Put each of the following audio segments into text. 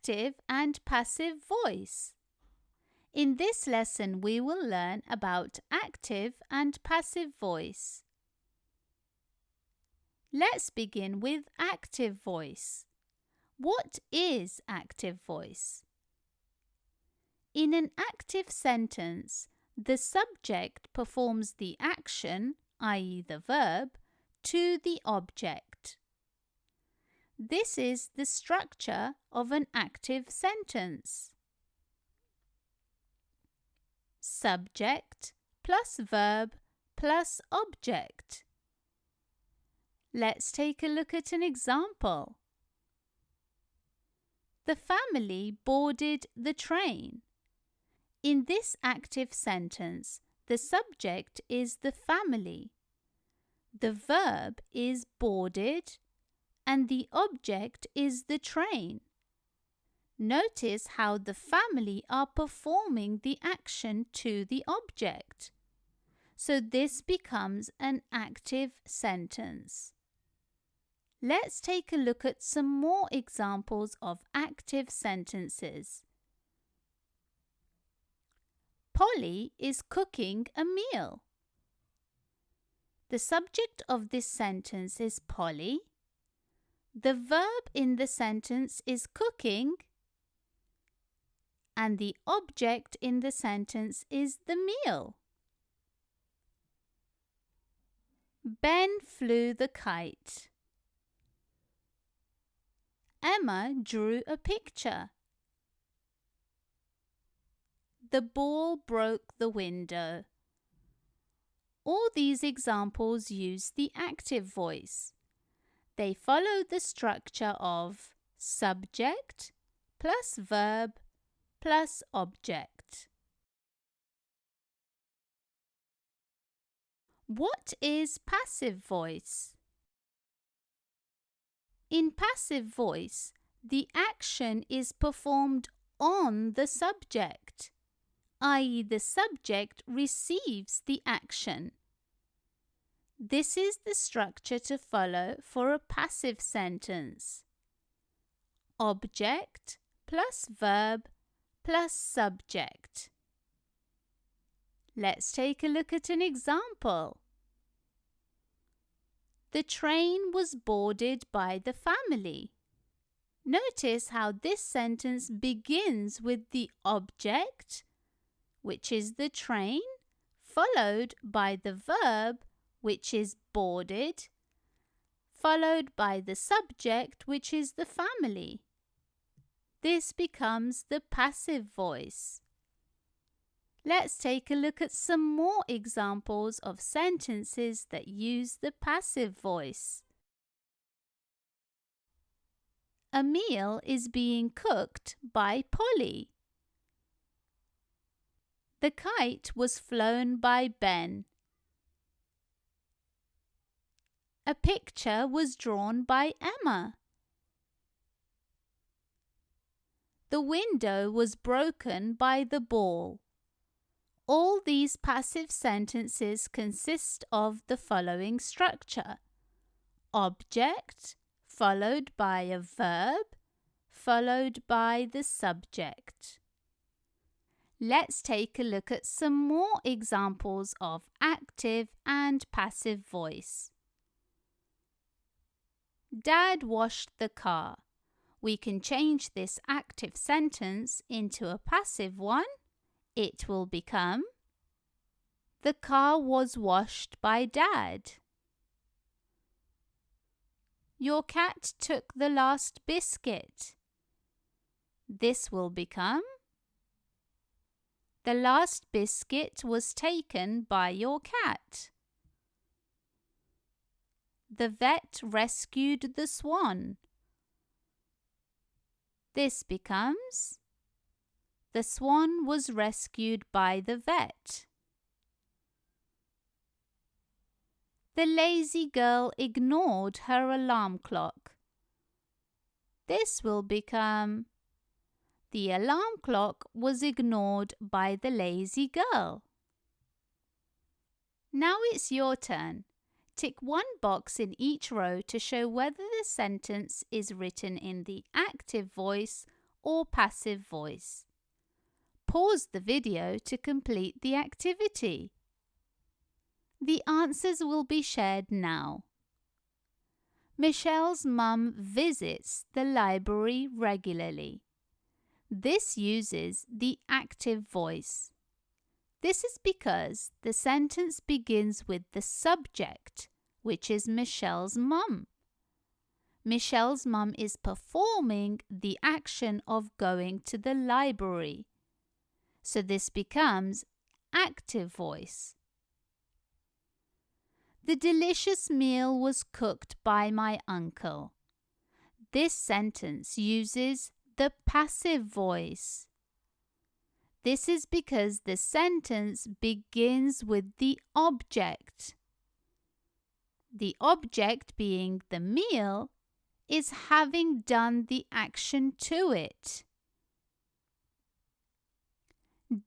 active and passive voice. In this lesson, we will learn about active and passive voice. Let's begin with active voice. What is active voice? In an active sentence, the subject performs the action, i.e. the verb, to the object. This is the structure of an active sentence. Subject plus verb plus object. Let's take a look at an example. The family boarded the train. In this active sentence, the subject is the family. The verb is boarded and the object is the train. Notice how the family are performing the action to the object. So this becomes an active sentence. Let's take a look at some more examples of active sentences. Polly is cooking a meal. The subject of this sentence is Polly. The verb in the sentence is cooking, and the object in the sentence is the meal. Ben flew the kite. Emma drew a picture. The ball broke the window. All these examples use the active voice. They follow the structure of subject plus verb plus object. What is passive voice? In passive voice, the action is performed on the subject, i.e. the subject receives the action. This is the structure to follow for a passive sentence. Object plus verb plus subject. Let's take a look at an example. The train was boarded by the family. Notice how this sentence begins with the object, which is the train, followed by the verb, which is boarded, followed by the subject, which is the family. This becomes the passive voice. Let's take a look at some more examples of sentences that use the passive voice. A meal is being cooked by Polly. The kite was flown by Ben. A picture was drawn by Emma. The window was broken by the ball. All these passive sentences consist of the following structure: object, followed by a verb, followed by the subject. Let's take a look at some more examples of active and passive voice. Dad washed the car. We can change this active sentence into a passive one. It will become, the car was washed by Dad. Your cat took the last biscuit. This will become, the last biscuit was taken by your cat. The vet rescued the swan. This becomes, the swan was rescued by the vet. The lazy girl ignored her alarm clock. This will become, the alarm clock was ignored by the lazy girl. Now it's your turn. Tick one box in each row to show whether the sentence is written in the active voice or passive voice. Pause the video to complete the activity. The answers will be shared now. Michelle's mum visits the library regularly. This uses the active voice. This is because the sentence begins with the subject, which is Michelle's mum. Michelle's mum is performing the action of going to the library. So this becomes active voice. The delicious meal was cooked by my uncle. This sentence uses the passive voice. This is because the sentence begins with the object. The object, being the meal, is having done the action to it.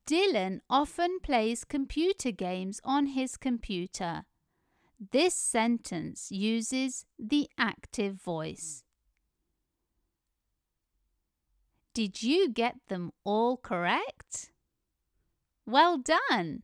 Dylan often plays computer games on his computer. This sentence uses the active voice. Did you get them all correct? Well done!